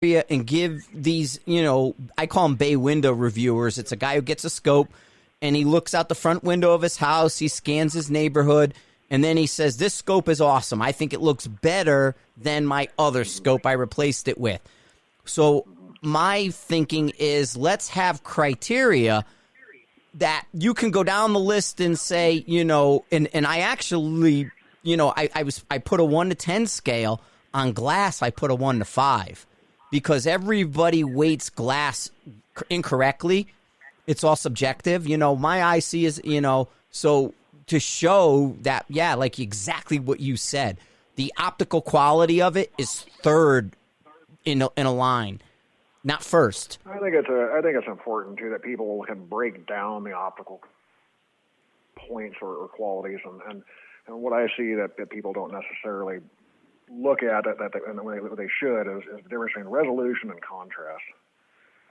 and give these, I call them bay window reviewers. It's a guy who gets a scope and he looks out the front window of his house. He scans his neighborhood and then he says, this scope is awesome. I think it looks better than my other scope I replaced it with. So my thinking is let's have criteria that you can go down the list and say, and I actually, I put a 1 to 10 scale on glass. I put a 1 to 5 because everybody weights glass incorrectly. It's all subjective. My eye is, so to show that, yeah, like exactly what you said, the optical quality of it is third in a line, not first. I think it's important too that people can break down the optical points or qualities, and what I see that people don't necessarily look at it and the way they should is the difference between resolution and contrast.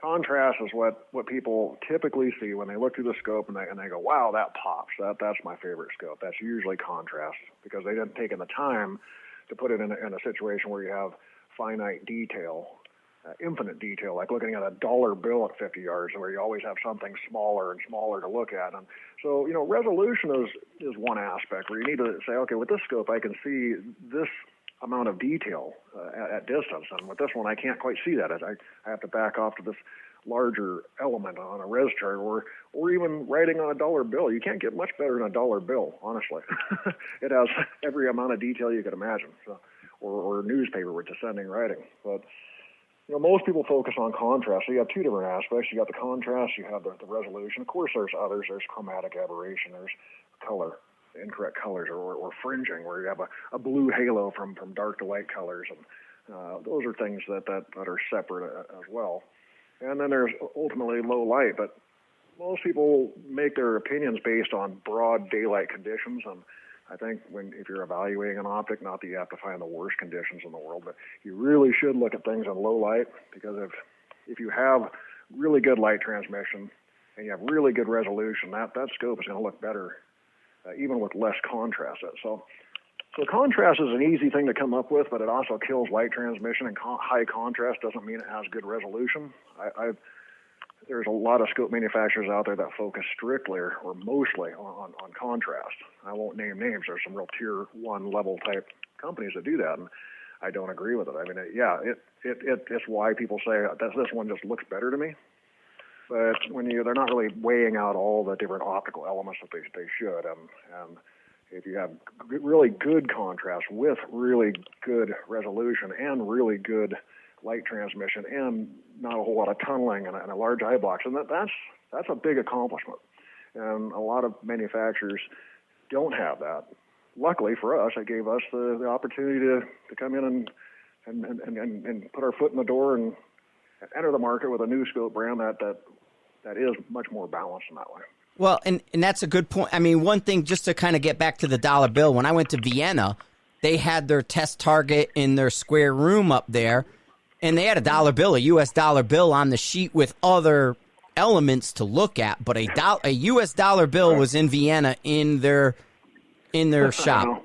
Contrast is what people typically see when they look through the scope and they go, wow, that pops. That's my favorite scope. That's usually contrast because they didn't take in the time to put it in a situation where you have finite detail, infinite detail, like looking at a dollar bill at 50 yards where you always have something smaller and smaller to look at. And so, resolution is one aspect where you need to say, okay, with this scope, I can see this amount of detail at distance. And with this one, I can't quite see that. I have to back off to this larger element on a res chart or even writing on a dollar bill. You can't get much better than a dollar bill, honestly. It has every amount of detail you could imagine, or newspaper with descending writing. But most people focus on contrast. So you have two different aspects. You got the contrast, you have the resolution. Of course, there's others. There's chromatic aberration. There's color, incorrect colors, or fringing, where you have a blue halo from dark to light colors. And those are things that are separate as well. And then there's ultimately low light. But most people make their opinions based on broad daylight conditions. And I think if you're evaluating an optic, not that you have to find the worst conditions in the world, but you really should look at things in low light, because if you have really good light transmission and you have really good resolution, that scope is going to look better even with less contrast. So contrast is an easy thing to come up with, but it also kills light transmission, and high contrast doesn't mean it has good resolution. There's a lot of scope manufacturers out there that focus strictly or mostly on contrast. I won't name names. There's some real tier 1 level type companies that do that, and I don't agree with it. I mean, it's why people say this one just looks better to me. But they're not really weighing out all the different optical elements that they should. And if you have really good contrast with really good resolution and really good light transmission and not a whole lot of tunneling and a large eye box, and that's a big accomplishment. And a lot of manufacturers don't have that. Luckily for us, it gave us the opportunity to come in and put our foot in the door and enter the market with a new scope brand that is much more balanced in that way. Well, and that's a good point. I mean, one thing, just to kind of get back to the dollar bill, when I went to Vienna, they had their test target in their square room up there, and they had a dollar bill, a U.S. dollar bill on the sheet with other elements to look at, but a U.S. dollar bill was in Vienna in their shop.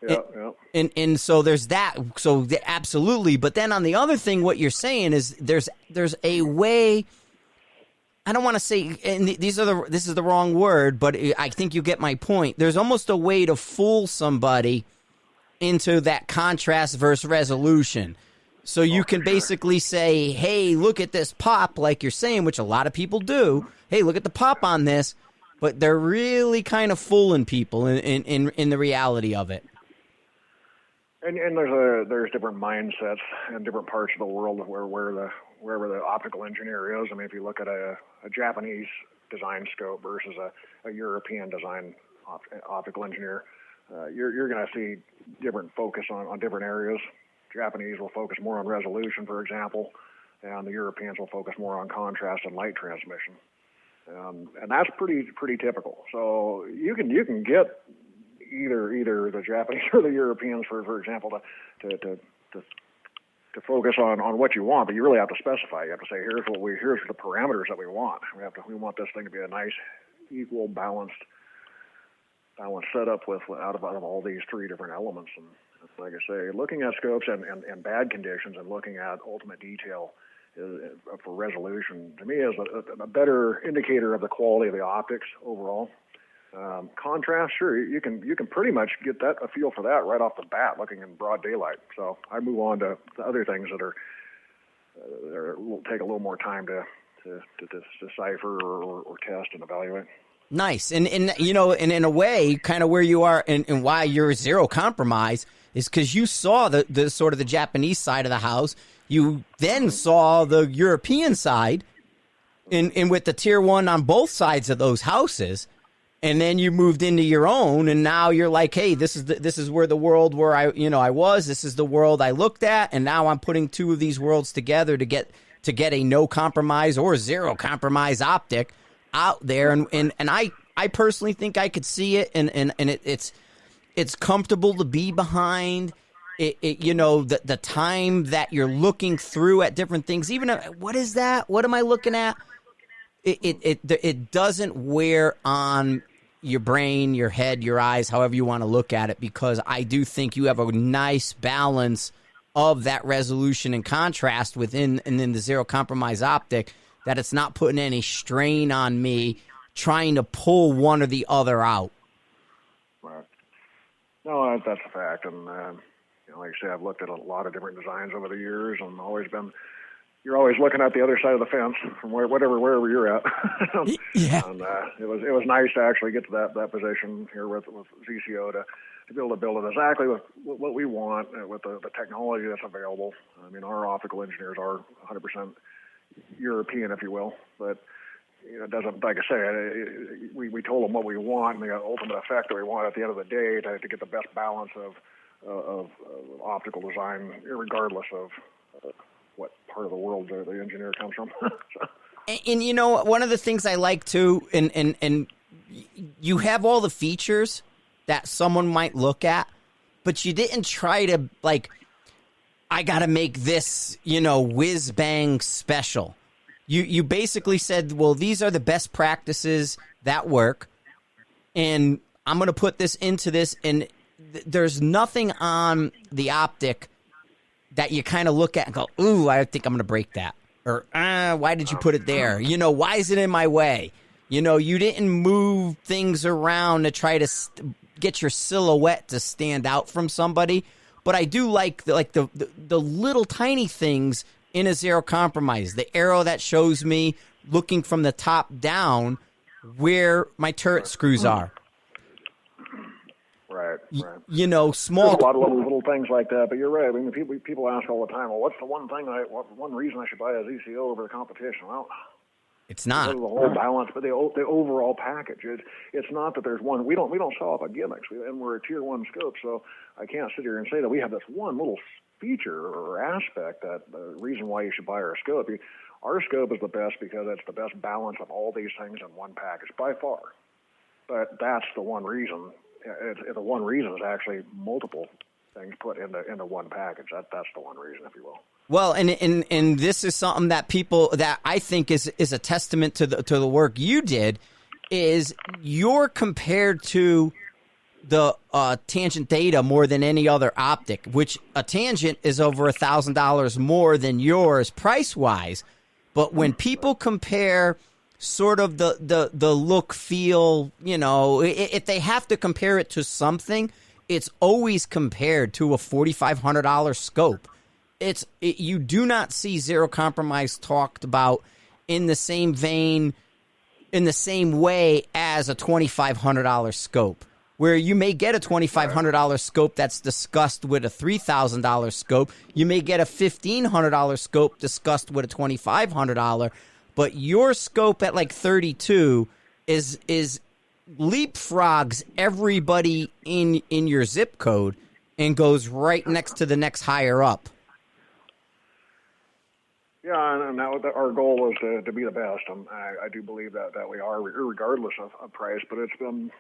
Yeah. And so there's that. So absolutely. But then on the other thing, what you're saying is there's a way. I don't want to say, and this is the wrong word, but I think you get my point. There's almost a way to fool somebody into that contrast versus resolution. So you can basically say, hey, look at this pop, like you're saying, which a lot of people do. Hey, look at the pop on this. But they're really kind of fooling people in the reality of it. And there's different mindsets in different parts of the world wherever the optical engineer is. I mean, if you look at a Japanese design scope versus a European design optical engineer, you're going to see different focus on different areas. Japanese will focus more on resolution, for example, and the Europeans will focus more on contrast and light transmission. And that's pretty typical. So you can get either the Japanese or the Europeans, for example, to focus on what you want, but you really have to specify. You have to say, here's the parameters that we want. We want this thing to be a nice, equal, balanced setup out of all these three different elements, Like I say, looking at scopes and bad conditions and looking at ultimate detail for resolution, to me, is a better indicator of the quality of the optics overall. Contrast, sure, you can pretty much get a feel for that right off the bat, looking in broad daylight. So I move on to other things that will take a little more time to decipher or test and evaluate. Nice. And in a way, kind of where you are and why you're zero compromise is because you saw the sort of the Japanese side of the house. You then saw the European side in with the tier 1 on both sides of those houses. And then you moved into your own, and now you're like, hey, this is where the world where I was. This is the world I looked at, and now I'm putting two of these worlds together to get a no compromise or zero compromise optic out there. And I personally think I could see it, and it's comfortable to be behind. The time that you're looking through at different things. Even what is that? What am I looking at? It doesn't wear on your brain, your head, your eyes, however you want to look at it, because I do think you have a nice balance of that resolution and contrast within and then the zero compromise optic, that it's not putting any strain on me trying to pull one or the other out. Right. No, that's a fact. And like I say, I've looked at a lot of different designs over the years, and you're always looking at the other side of the fence from wherever you're at. Yeah. And it was nice to actually get to that position here with ZCO to be able to build it exactly with what we want with the technology that's available. I mean, our optical engineers are 100% European, if you will, but it doesn't, like I say, we told them what we want and the ultimate effect that we want at the end of the day to get the best balance of optical design, regardless of what part of the world the engineer comes from. And one of the things I like too, and you have all the features that someone might look at, but you didn't try to I got to make this, whiz bang special. You basically said, well, these are the best practices that work, and I'm going to put this into this, and there's nothing on the optic that you kind of look at and go, ooh, I think I'm going to break that. Or, why did you put it there? Why is it in my way? You didn't move things around to try to get your silhouette to stand out from somebody. But I do like the little tiny things in a zero compromise. The arrow that shows me looking from the top down where my turret screws are. Right. Small. There's a lot of little things like that, but you're right. I mean, people ask all the time, well, what's the one reason I should buy a ZCO over the competition? Well, it's not the whole balance, but the overall package. It's not that there's one. We don't sell off a gimmicks, and we're a tier 1 scope, so I can't sit here and say that we have this one little feature or aspect that the reason why you should buy our scope. Our scope is the best because it's the best balance of all these things in one package by far. But that's the one reason. The one reason is actually multiple things put into one package. That's the one reason, if you will. Well, and this is something that that I think is a testament to the work you did. Is you're compared to the tangent data more than any other optic, which a tangent is over $1,000 more than yours price wise. But when people compare sort of the look, feel, if they have to compare it to something, it's always compared to a $4,500 scope. You do not see zero compromise talked about in the same vein, in the same way as a $2,500 scope, where you may get a $2,500 scope that's discussed with a $3,000 scope. You may get a $1,500 scope discussed with a $2,500. But your scope at like 32 is leapfrogs everybody in your zip code and goes right next to the next higher up. Yeah, and now our goal is to be the best. I do believe that we are, regardless of price. But it's been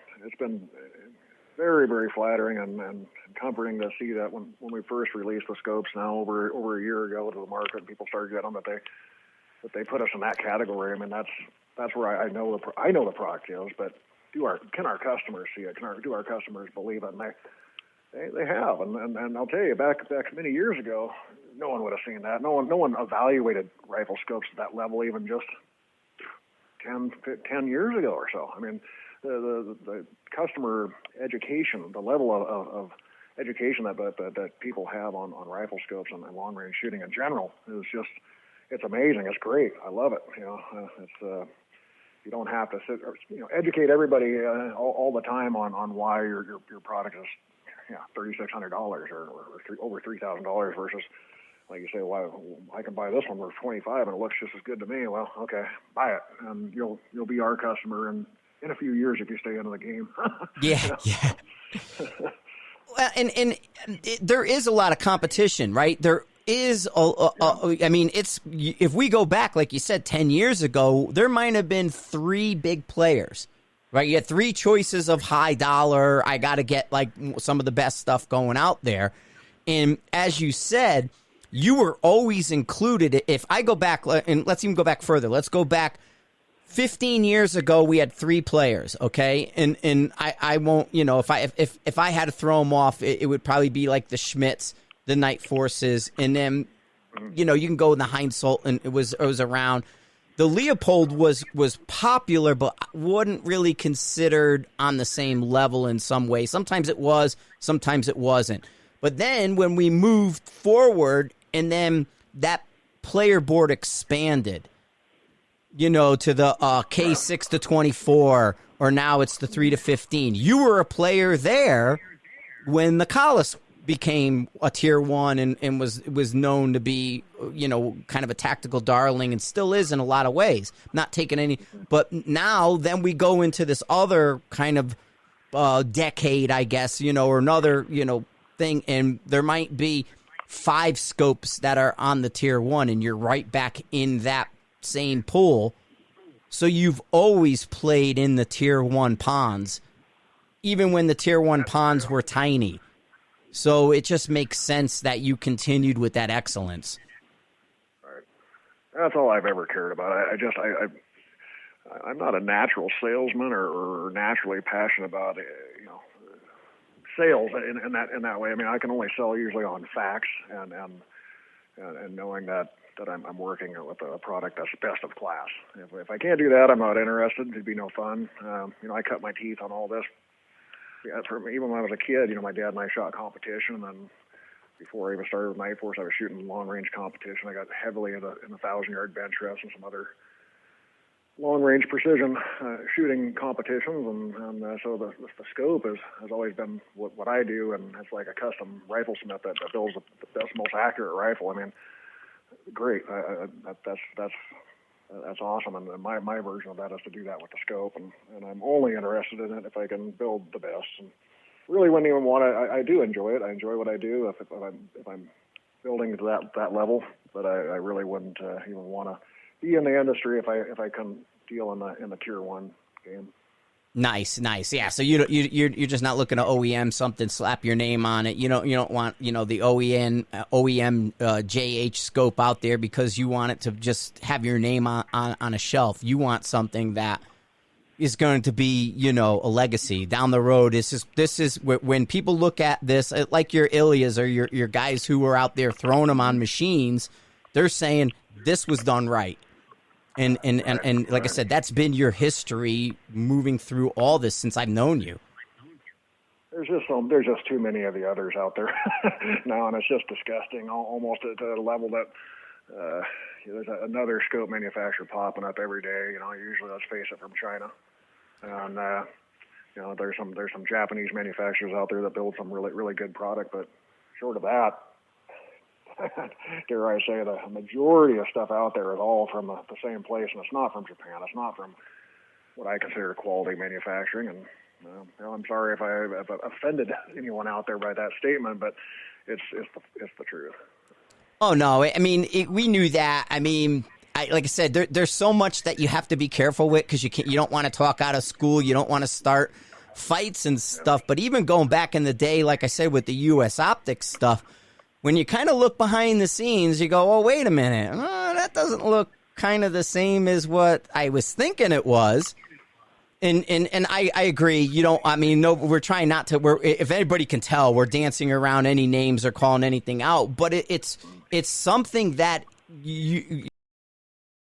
very, very flattering and comforting to see that when we first released the scopes now over a year ago to the market, people started getting them, that they put us in that category. I mean, that's where I know the product is, but can our customers see it? Do our customers believe it? And They have, and I'll tell you, back many years ago, no one would have seen that. No one evaluated rifle scopes at that level, even just 10 years ago or so. I mean, the customer education, the level of education that people have on rifle scopes and long range shooting in general is just, it's amazing. It's great. I love it. It's you don't have to sit, educate everybody all the time on why your product is $3,600 or over $3,000 versus, like you say, well, I can buy this one for $25 and it looks just as good to me. Well, okay, buy it, and you'll be our customer in a few years if you stay into the game. Yeah. Well, and there is a lot of competition, right? There is I mean, it's, if we go back, like you said, 10 years ago, there might have been 3 big players. Right, you had 3 choices of high dollar. I got to get like some of the best stuff going out there. And as you said, you were always included. If I go back, and let's even go back further. Let's go back 15 years ago. We had 3 players, okay? And I won't, if I had to throw them off, it would probably be like the Schmitz, the Night Forces, and then you can go in the Heinsolt, and it was around. The Leopold was popular, but wasn't really considered on the same level in some ways. Sometimes it was, sometimes it wasn't. But then when we moved forward, and then that player board expanded, to the K6 to 24, or now it's the 3 to 15. You were a player there when the Collis became a tier 1 and was known to be, kind of a tactical darling, and still is in a lot of ways. Not taking any, but now then we go into this other kind of decade, I guess, or another, thing, and there might be 5 scopes that are on the tier 1, and you're right back in that same pool. So you've always played in the tier 1 ponds, even when the tier 1 ponds were tiny. So it just makes sense that you continued with that excellence. Right. That's all I've ever cared about. I'm not a natural salesman or naturally passionate about sales in that way. I mean, I can only sell usually on facts and knowing that I'm working with a product that's best of class. If I can't do that, I'm not interested. It'd be no fun. I cut my teeth on all this. Yeah, even when I was a kid, my dad and I shot competition, and then before I even started with Night Force, I was shooting long-range competition. I got heavily in the 1,000-yard bench rest and some other long-range precision shooting competitions, and so the scope has always been what I do, and it's like a custom riflesmith that builds the best, most accurate rifle. I mean, great. That's awesome, and my version of that is to do that with the scope, and I'm only interested in it if I can build the best. And really, when you want to, I do enjoy it. I enjoy what I do if I'm building to that level, but I really wouldn't even want to be in the industry if I can deal in the tier 1 game. Nice. Yeah. So you're just not looking to OEM something, slap your name on it. You don't want the OEM JH scope out there because you want it to just have your name on a shelf. You want something that is going to be a legacy down the road. This is when people look at this, like your Ilias or your guys who are out there throwing them on machines. They're saying this was done right. And like I said, that's been your history moving through all this since I've known you. There's just too many of the others out there now, and it's just disgusting, almost at a level that there's another scope manufacturer popping up every day. Usually, let's face it, from China, and there's some Japanese manufacturers out there that build some really really good product, but short of that, dare I say, the majority of stuff out there is all from the same place, and it's not from Japan. It's not from what I consider quality manufacturing. And I'm sorry if I've offended anyone out there by that statement, but it's the truth. Oh no, I mean we knew that. I mean, like I said, there's so much that you have to be careful with because you don't want to talk out of school. You don't want to start fights and stuff. But even going back in the day, like I said, with the U.S. Optics stuff. When you kind of look behind the scenes, you go, oh, wait a minute. That doesn't look kind of the same as what I was thinking it was. And I agree. You don't. I mean, no. We're trying not to. If anybody can tell, we're dancing around any names or calling anything out. But it's something that you